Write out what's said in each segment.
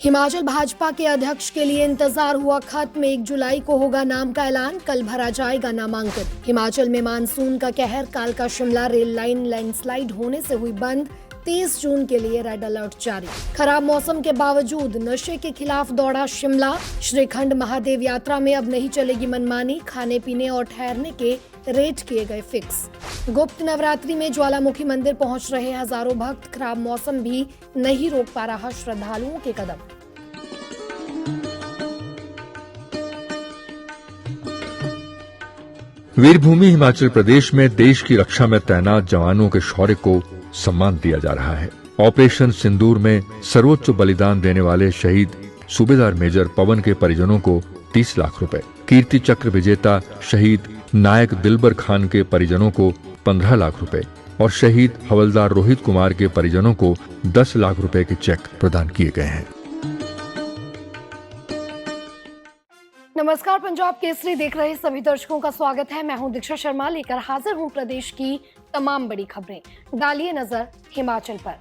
हिमाचल भाजपा के अध्यक्ष के लिए इंतजार हुआ खत्म। 1 जुलाई को होगा नाम का ऐलान, कल भरा जाएगा नामांकन। हिमाचल में मानसून का कहर, कालका शिमला रेल लाइन लैंडस्लाइड होने से हुई बंद। 30 जून के लिए रेड अलर्ट जारी। खराब मौसम के बावजूद नशे के खिलाफ दौड़ा शिमला। श्रीखंड महादेव यात्रा में अब नहीं चलेगी मनमानी, खाने पीने और ठहरने के रेट किए गए फिक्स। गुप्त नवरात्रि में ज्वालामुखी मंदिर पहुंच रहे हजारों भक्त, खराब मौसम भी नहीं रोक पा रहा श्रद्धालुओं के कदम। वीरभूमि हिमाचल प्रदेश में देश की रक्षा में तैनात जवानों के शौर्य को सम्मान दिया जा रहा है। ऑपरेशन सिंदूर में सर्वोच्च बलिदान देने वाले शहीद सूबेदार मेजर पवन के परिजनों को 30 लाख रुपए, कीर्ति चक्र विजेता शहीद नायक दिलबर खान के परिजनों को 15 लाख रुपए और शहीद हवलदार रोहित कुमार के परिजनों को 10 लाख रुपए के चेक प्रदान किए गए हैं। नमस्कार, पंजाब केसरी देख रहे सभी दर्शकों का स्वागत है। मैं हूं दीक्षा शर्मा, लेकर हाजिर हूं प्रदेश की तमाम बड़ी खबरें। डालिए नजर हिमाचल पर।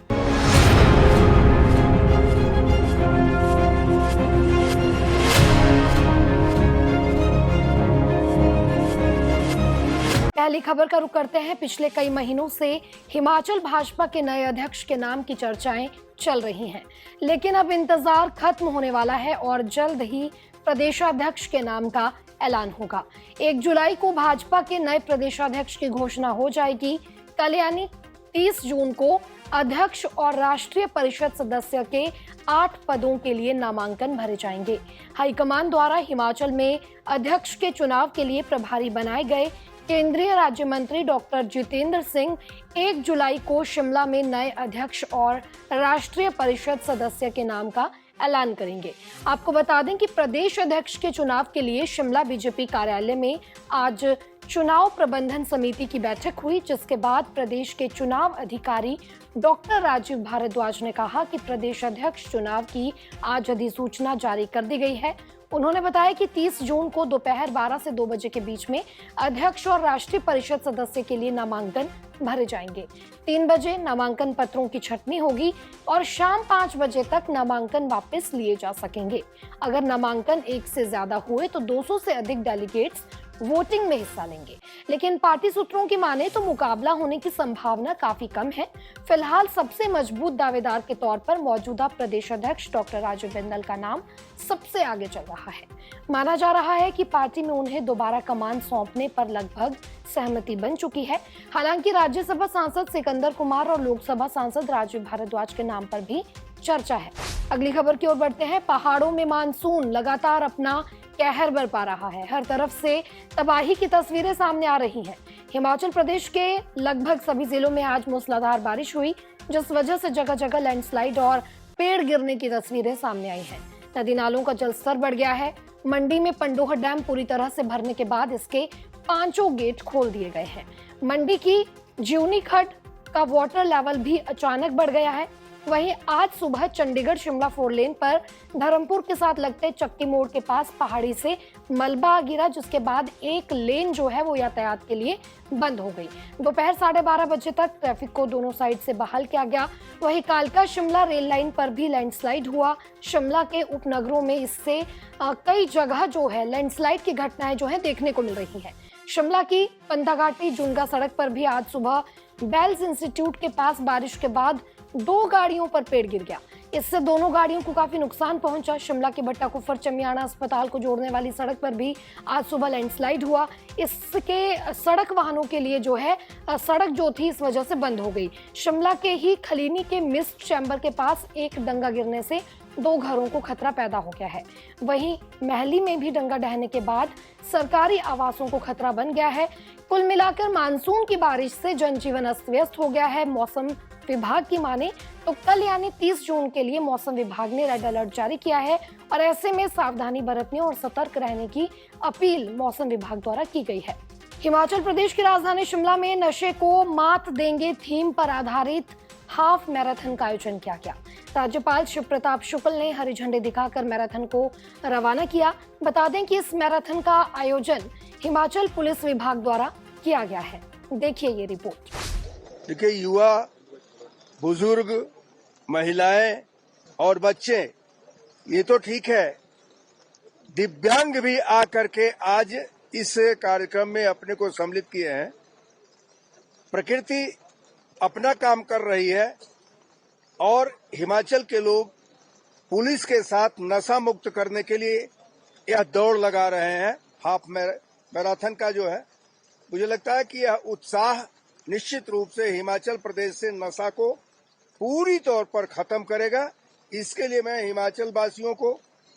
पहली खबर का रुख करते हैं। पिछले कई महीनों से हिमाचल भाजपा के नए अध्यक्ष के नाम की चर्चाएं चल रही हैं, लेकिन अब इंतजार खत्म होने वाला है और जल्द ही प्रदेशाध्यक्ष के नाम का ऐलान होगा। 1 जुलाई को भाजपा के नए प्रदेशाध्यक्ष की घोषणा हो जाएगी। कल यानी 30 जून को अध्यक्ष और राष्ट्रीय परिषद सदस्य के 8 पदों के लिए नामांकन भरे जाएंगे। हाईकमान द्वारा हिमाचल में अध्यक्ष के चुनाव के लिए प्रभारी बनाए गए केंद्रीय राज्य मंत्री डॉक्टर जितेंद्र सिंह 1 जुलाई को शिमला में नए अध्यक्ष और राष्ट्रीय परिषद सदस्य के नाम का ऐलान करेंगे। आपको बता दें कि प्रदेश अध्यक्ष के चुनाव के लिए शिमला बीजेपी कार्यालय में आज चुनाव प्रबंधन समिति की बैठक हुई, जिसके बाद प्रदेश के चुनाव अधिकारी डॉक्टर राजीव भारद्वाज ने कहा कि प्रदेश अध्यक्ष चुनाव की आज अधिसूचना जारी कर दी गई है। उन्होंने बताया कि 30 जून को दोपहर 12 से 2 बजे के बीच में अध्यक्ष और राष्ट्रीय परिषद सदस्य के लिए नामांकन भरे जाएंगे। 3 बजे नामांकन पत्रों की छंटनी होगी और शाम 5 बजे तक नामांकन वापस लिए जा सकेंगे। अगर नामांकन 1 से ज्यादा हुए तो 200 से अधिक डेलीगेट्स वोटिंग में हिस्सा लेंगे, लेकिन पार्टी सूत्रों की माने तो मुकाबला होने की संभावना काफी कम है। फिलहाल सबसे मजबूत दावेदार के तौर पर मौजूदा प्रदेश अध्यक्ष डॉक्टर राजीव बिंदल का नाम सबसे आगे चल रहा है। माना जा रहा है कि पार्टी में उन्हें दोबारा कमान सौंपने पर लगभग सहमति बन चुकी है। हालांकि राज्यसभा सांसद सिकंदर कुमार और लोकसभा सांसद राजीव भारद्वाज के नाम पर भी चर्चा है। अगली खबर की ओर बढ़ते हैं। पहाड़ों में मानसून लगातार अपना कहर बरपा रहा है। हर तरफ से तबाही की तस्वीरें सामने आ रही हैं। हिमाचल प्रदेश के लगभग सभी जिलों में आज मूसलाधार बारिश हुई, जिस वजह से जगह जगह लैंडस्लाइड और पेड़ गिरने की तस्वीरें सामने आई हैं। नदी नालों का जलस्तर बढ़ गया है। मंडी में पंडोह डैम पूरी तरह से भरने के बाद इसके 5 गेट खोल दिए गए हैं। मंडी की ज्यूनी खड्ड का वाटर लेवल भी अचानक बढ़ गया है। वहीं आज सुबह चंडीगढ़ शिमला 4 लेन पर धर्मपुर के साथ लगते चक्की मोड़ के पास पहाड़ी से मलबा गिरा, जिसके बाद 1 लेन जो है वो यातायात के लिए बंद हो गई। दोपहर 12:30 बजे तक ट्रैफिक को दोनों साइड से बहाल किया गया। वहीं कालका शिमला रेल लाइन पर भी लैंडस्लाइड हुआ। शिमला के उपनगरों में इससे कई जगह जो है लैंडस्लाइड की घटनाएं जो है देखने को मिल रही है। शिमला की पंथाघाटी जुनगा सड़क पर भी आज सुबह बेल्स इंस्टीट्यूट के पास बारिश के बाद 2 गाड़ियों पर पेड़ गिर गया। इससे दोनों गाड़ियों को काफी नुकसान पहुंचा। शिमला के भट्टा कुफर चमियाना अस्पताल को जोड़ने वाली सड़क पर भी आज सुबह लैंडस्लाइड हुआ। इसके सड़क वाहनों के लिए जो है सड़क जो थी इस वजह से बंद हो गई। शिमला के ही खलीनी के मिस्ट चैम्बर के पास एक डंगा गिरने से 2 घरों को खतरा पैदा हो गया है। वहीं महली में भी डंगा ढहने के बाद सरकारी आवासों को खतरा बन गया है। कुल मिलाकर मानसून की बारिश से जनजीवन अस्त व्यस्त हो गया है। मौसम विभाग की माने तो कल यानी 30 जून के लिए मौसम विभाग ने रेड अलर्ट जारी किया है और ऐसे में सावधानी बरतने और सतर्क रहने की अपील मौसम विभाग द्वारा की गई है। हिमाचल प्रदेश की राजधानी शिमला में नशे को मात देंगे थीम पर आधारित हाफ मैराथन का आयोजन किया गया। राज्यपाल शिव प्रताप शुक्ल ने हरी झंडी दिखाकर मैराथन को रवाना किया। बता दें कि इस मैराथन का आयोजन हिमाचल पुलिस विभाग द्वारा किया गया है। देखिए ये रिपोर्ट। देखिए, युवा, बुजुर्ग, महिलाएं और बच्चे ये तो ठीक है, दिव्यांग भी आकर के आज इस कार्यक्रम में अपने को सम्मिलित किए हैं। प्रकृति अपना काम कर रही है और हिमाचल के लोग पुलिस के साथ नशा मुक्त करने के लिए यह दौड़ लगा रहे हैं। हाफ मैराथन का जो है, मुझे लगता है कि यह उत्साह निश्चित रूप से हिमाचल प्रदेश से नशा को पूरी तौर पर खत्म करेगा। इसके लिए मैं हिमाचल वासियों को,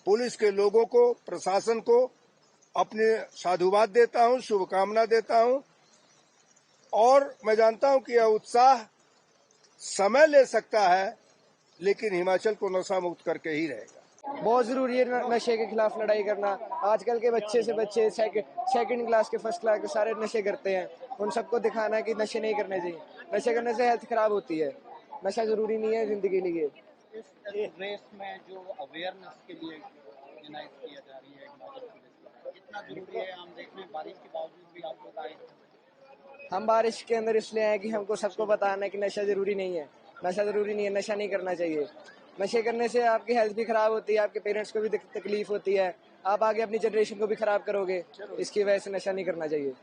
पुलिस के लोगों को, प्रशासन को अपने साधुवाद देता हूं, शुभकामना देता हूं और मैं जानता हूं कि यह उत्साह समय ले सकता है, लेकिन हिमाचल को नशा मुक्त करके ही रहेगा। बहुत जरूरी है नशे के खिलाफ लड़ाई करना। आजकल के बच्चे से बच्चे सेकंड क्लास के, फर्स्ट क्लास के सारे नशे करते हैं। उन सबको दिखाना है कि नशे नहीं करने चाहिए। नशे करने से हेल्थ खराब होती है। नशा जरूरी नहीं है जिंदगी के लिए। इस रेस में जो अवेयरनेस के लिए ऑर्गेनाइज किया जा रही है हिमाचल पुलिस, कितना जरूरी है? हम देख रहे हैं बारिश के बावजूद भी आप लोग आए। हम बारिश के अंदर इसलिए आए कि हमको सबको बताना है कि नशा जरूरी नहीं है। नशा जरूरी नहीं है, नशा नहीं करना चाहिए। नशे करने से आपकी हेल्थ भी खराब होती है, आपके पेरेंट्स को भी तकलीफ होती है, आप आगे अपनी जनरेशन को भी खराब करोगे। इसकी वजह से नशा नहीं करना चाहिए।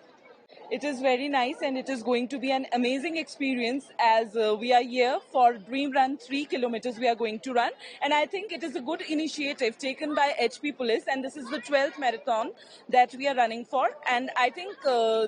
It is very nice and it is going to be an amazing experience as we are here for Dream Run 3 kilometers we are going to run, and I think it is a good initiative taken by HP Police, and this is the 12th marathon that we are running for, and I think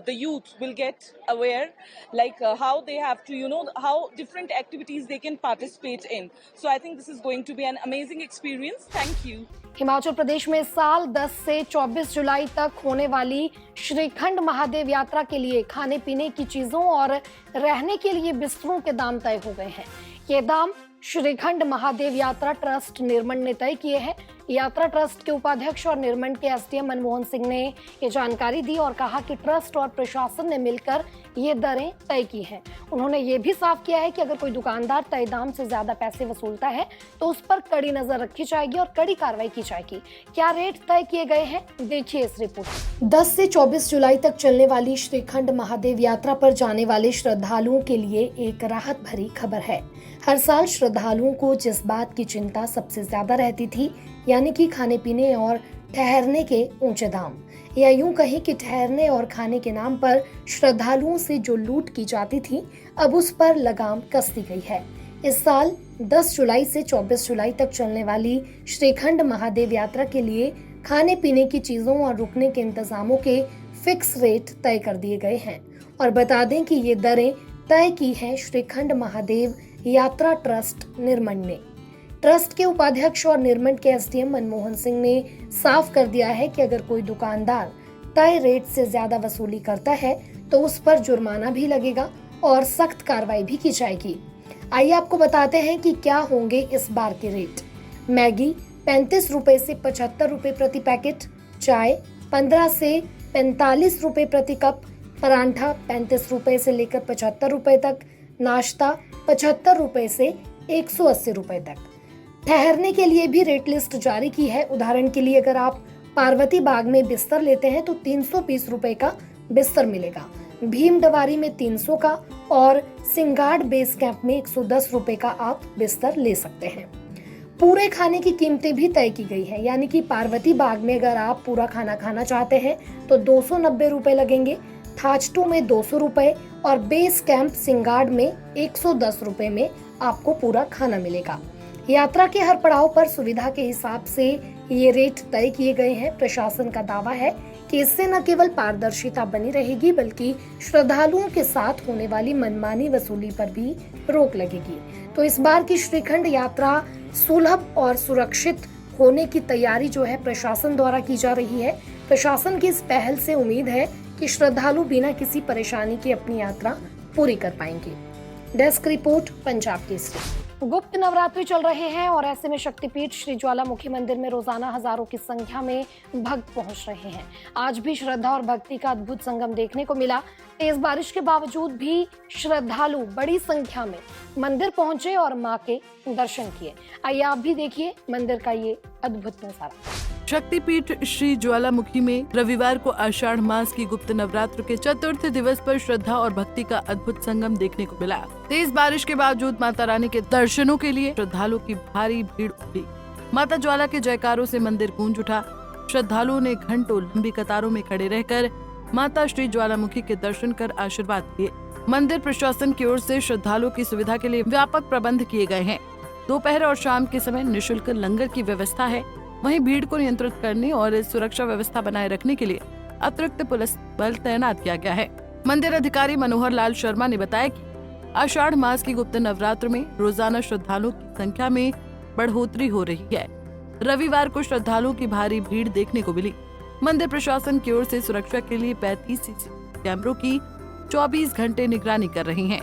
the youth will get aware like how they have to, how different activities they can participate in. So I think this is going to be an amazing experience. Thank you. Himachal Pradesh में साल 10 से 24 जुलाई तक होने वाली श्रीखंड महादेव यात्रा के लिए खाने पीने की चीजों और रहने के लिए बिस्तरों के दाम तय हो गए हैं। ये दाम श्रीखंड महादेव यात्रा ट्रस्ट निर्मंड ने तय किए हैं। यात्रा ट्रस्ट के उपाध्यक्ष और निर्मंड के एसडीएम मनमोहन सिंह ने ये जानकारी दी और कहा कि ट्रस्ट और प्रशासन ने मिलकर ये दरें तय की हैं। उन्होंने ये भी साफ किया है कि अगर कोई दुकानदार तय दाम से ज्यादा पैसे वसूलता है तो उस पर कड़ी नजर रखी जाएगी और कड़ी कार्रवाई की जाएगी। क्या रेट तय किए गए हैं, देखिए इस रिपोर्ट। 10 से 24 जुलाई तक चलने वाली श्रीखंड महादेव यात्रा पर जाने वाले श्रद्धालुओं के लिए एक राहत भरी खबर है। हर साल श्रद्धालुओं को जिस बात की चिंता सबसे ज्यादा रहती थी, यानी कि खाने पीने और ठहरने के ऊंचे दाम, या यूं कहें कि ठहरने और खाने के नाम पर श्रद्धालुओं से जो लूट की जाती थी, अब उस पर लगाम कस दी गई है। इस साल 10 जुलाई से 24 जुलाई तक चलने वाली श्रीखंड महादेव यात्रा के लिए खाने पीने की चीजों और रुकने के इंतजामों के फिक्स रेट तय कर दिए गए हैं। और बता दें कि ये दरें तय की हैं श्रीखंड महादेव यात्रा ट्रस्ट निर्मंड ने। ट्रस्ट के उपाध्यक्ष और निर्मंड के एसडीएम मनमोहन सिंह ने साफ कर दिया है कि अगर कोई दुकानदार तय रेट से ज्यादा वसूली करता है तो उस पर जुर्माना भी लगेगा और सख्त कार्रवाई भी की जाएगी। आइए आपको बताते हैं कि क्या होंगे इस बार के रेट। मैगी 35 रुपए से 75 रुपए प्रति पैकेट, चाय 15 से 45 रुपए प्रति कप, परांठा 35 रुपए से लेकर 75 रुपए तक, नाश्ता 75 रुपए से 180 रुपए तक। ठहरने के लिए भी रेट लिस्ट जारी की है। उदाहरण के लिए अगर आप पार्वती बाग में बिस्तर लेते हैं तो 320 रुपए का बिस्तर मिलेगा, भीमडवारी में 300 का और सिंगाड़ बेस कैंप में 110 रुपए का आप बिस्तर ले सकते हैं। पूरे खाने की कीमतें भी तय की गई है, यानी कि पार्वती बाग में अगर आप पूरा खाना खाना चाहते हैं तो 290 रुपए लगेंगे, थाच 2 में 200 रुपए और बेस कैंप सिंगाड़ में 110 रुपए में आपको पूरा खाना मिलेगा। यात्रा के हर पड़ाव पर सुविधा के हिसाब से ये रेट तय किए गए हैं। प्रशासन का दावा है कि इससे न केवल पारदर्शिता बनी रहेगी बल्कि श्रद्धालुओं के साथ होने वाली मनमानी वसूली पर भी रोक लगेगी। तो इस बार की श्रीखंड यात्रा सुलभ और सुरक्षित होने की तैयारी जो है प्रशासन द्वारा की जा रही है। प्रशासन की इस पहल से उम्मीद है कि श्रद्धालु बिना किसी परेशानी के अपनी यात्रा पूरी कर पाएंगे। Desk report, Punjab Kesari. गुप्त नवरात्रि चल रहे हैं और ऐसे में शक्तिपीठ श्री ज्वालामुखी मंदिर में रोजाना हजारों की संख्या में भक्त पहुंच रहे हैं। आज भी श्रद्धा और भक्ति का अद्भुत संगम देखने को मिला। तेज बारिश के बावजूद भी श्रद्धालु बड़ी संख्या में मंदिर पहुंचे और मां के दर्शन किए। आइए आप भी देखिए मंदिर का ये अद्भुत नजारा। शक्तिपीठ श्री ज्वालामुखी में रविवार को आषाढ़ मास की गुप्त नवरात्र के चतुर्थ दिवस पर श्रद्धा और भक्ति का अद्भुत संगम देखने को मिला। तेज बारिश के बावजूद माता रानी के दर्शनों के लिए श्रद्धालुओं की भारी भीड़ उमड़ी। माता ज्वाला के जयकारों से मंदिर गूंज उठा। श्रद्धालुओं ने घंटों लंबी कतारों में खड़े रहकर माता श्री ज्वालामुखी के दर्शन कर आशीर्वाद लिए। मंदिर प्रशासन की ओर से श्रद्धालुओं की सुविधा के लिए व्यापक प्रबंध किए गए हैं। दोपहर और शाम के समय निःशुल्क लंगर की व्यवस्था है। वहीं भीड़ को नियंत्रित करने और सुरक्षा व्यवस्था बनाए रखने के लिए अतिरिक्त पुलिस बल तैनात किया गया है। मंदिर अधिकारी मनोहर लाल शर्मा ने बताया कि आषाढ़ मास की गुप्त नवरात्र में रोजाना श्रद्धालुओं की संख्या में बढ़ोतरी हो रही है। रविवार को श्रद्धालुओं की भारी भीड़ देखने को मिली। मंदिर प्रशासन की ओर से सुरक्षा के लिए 35 सीसीटीवी कैमरों की 24 घंटे निगरानी कर रही हैं।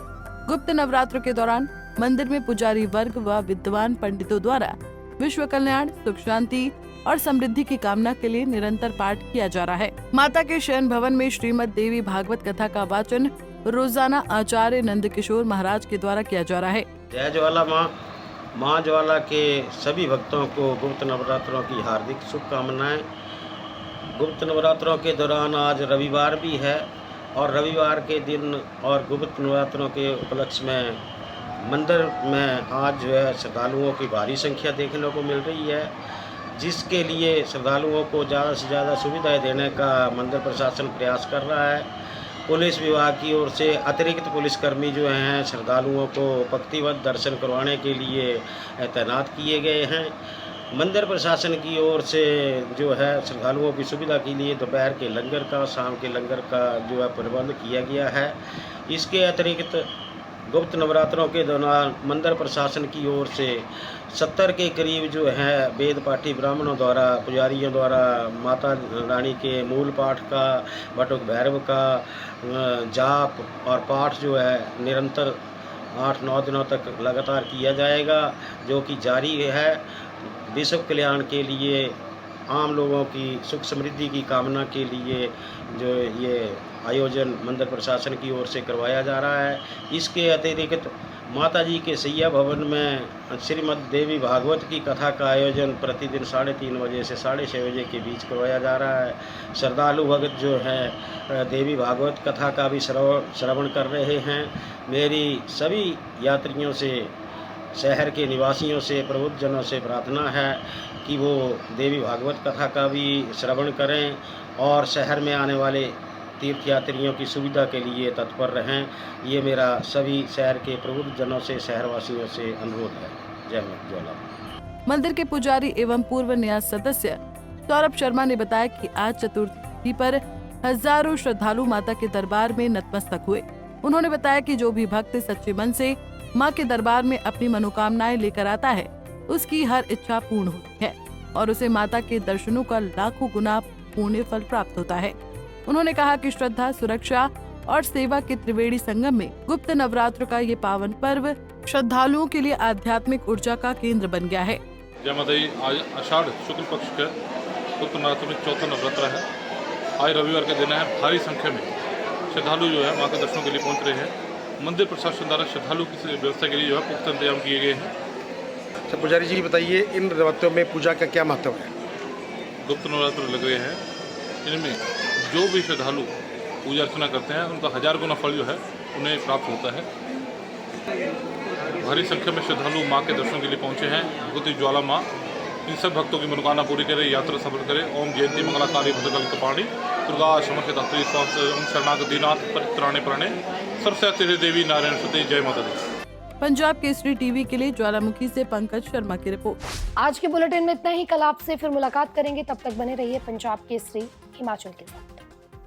गुप्त नवरात्र के दौरान मंदिर में पुजारी वर्ग व विद्वान पंडितों द्वारा विश्व कल्याण, सुख शांति और समृद्धि की कामना के लिए निरंतर पाठ किया जा रहा है। माता के शयन भवन में श्रीमद् देवी भागवत कथा का वाचन रोजाना आचार्य नंद किशोर महाराज के द्वारा किया जा रहा है। जय ज्वाला माँ ज्वाला के सभी भक्तों को गुप्त नवरात्रों की हार्दिक शुभकामनाएं। गुप्त नवरात्रों के दौरान आज रविवार भी है और रविवार के दिन और गुप्त नवरात्रों के उपलक्ष्य में मंदिर में आज जो है श्रद्धालुओं की भारी संख्या देखने को मिल रही है, जिसके लिए श्रद्धालुओं को ज़्यादा से ज़्यादा सुविधाएं देने का मंदिर प्रशासन प्रयास कर रहा है। पुलिस विभाग की ओर से अतिरिक्त पुलिसकर्मी जो हैं श्रद्धालुओं को भक्तिवत दर्शन करवाने के लिए तैनात किए गए हैं। मंदिर प्रशासन की ओर से जो है श्रद्धालुओं की सुविधा के लिए दोपहर के लंगर का, शाम के लंगर का जो है प्रबंध किया गया है। इसके अतिरिक्त गुप्त नवरात्रों के दौरान मंदिर प्रशासन की ओर से 70 के करीब जो है वेद पाठी ब्राह्मणों द्वारा, पुजारियों द्वारा माता रानी के मूल पाठ का, बटुक भैरव का जाप और पाठ जो है निरंतर 8-9 दिनों तक लगातार किया जाएगा, जो कि जारी है। विश्व कल्याण के लिए, आम लोगों की सुख समृद्धि की कामना के लिए जो ये आयोजन मंदिर प्रशासन की ओर से करवाया जा रहा है। इसके अतिरिक्त माता जी के सैया भवन में श्रीमद् देवी भागवत की कथा का आयोजन प्रतिदिन 3:30 बजे से 6:30 बजे के बीच करवाया जा रहा है। श्रद्धालु भक्त जो है देवी भागवत कथा का भी श्रवण कर रहे हैं। मेरी सभी यात्रियों से, शहर के निवासियों से, प्रबुद्धजनों से प्रार्थना है कि वो देवी भागवत कथा का भी श्रवण करें और शहर में आने वाले तीर्थयात्रियों की सुविधा के लिए तत्पर रहें। ये मेरा सभी शहर के प्रबुद्धजनों से, शहरवासियों से अनुरोध है। जय माता ज्वाला। मंदिर के पुजारी एवं पूर्व न्यास सदस्य सौरभ शर्मा ने बताया कि आज चतुर्थी पर हजारों श्रद्धालु माता के दरबार में नतमस्तक हुए। उन्होंने बताया कि जो भी भक्त सच्चे मन से माँ के दरबार में अपनी मनोकामनाएं लेकर आता है, उसकी हर इच्छा पूर्ण होती है और उसे माता के दर्शनों का लाखों गुना पुण्य फल प्राप्त होता है। उन्होंने कहा कि श्रद्धा, सुरक्षा और सेवा के त्रिवेणी संगम में गुप्त नवरात्र का ये पावन पर्व श्रद्धालुओं के लिए आध्यात्मिक ऊर्जा का केंद्र बन गया है। जय माता दी। आज आषाढ़ शुक्ल पक्ष के गुप्त नवरात्र में चौथा नवरात्र है। आज रविवार के दिन है। भारी संख्या में श्रद्धालु जो है माँ के दर्शनों के लिए पहुँच रहे हैं। मंदिर प्रशासन द्वारा श्रद्धालु की व्यवस्था के लिए जो है पुख्ता इंतजाम किए गए हैं। सर पुजारी जी बताइए, इन नवरात्रों में पूजा का क्या महत्व है? गुप्त नवरात्र लग रहे हैं। इनमें जो भी श्रद्धालु पूजा अर्चना करते हैं उनका 1000 गुना फल जो है उन्हें प्राप्त होता है। भारी संख्या में श्रद्धालु माँ के दर्शन के लिए पहुँचे हैं। भगवती ज्वाला माँ इन सब भक्तों की मनोकामना पूरी करे, यात्रा सफल करे। ओम जयंती मंगलाकारी भद्रकाली कपाणी दुर्गा समर्थित शरणागतिनाथ परित्राणे प्राणे सर्वशक्ति देवी नारायण सुते। जय माता दी। पंजाब केसरी टीवी के लिए ज्वालामुखी से पंकज शर्मा की रिपोर्ट। आज के बुलेटिन में इतना ही। कल आपसे फिर मुलाकात करेंगे, तब तक बने रहिए पंजाब केसरी हिमाचल के साथ।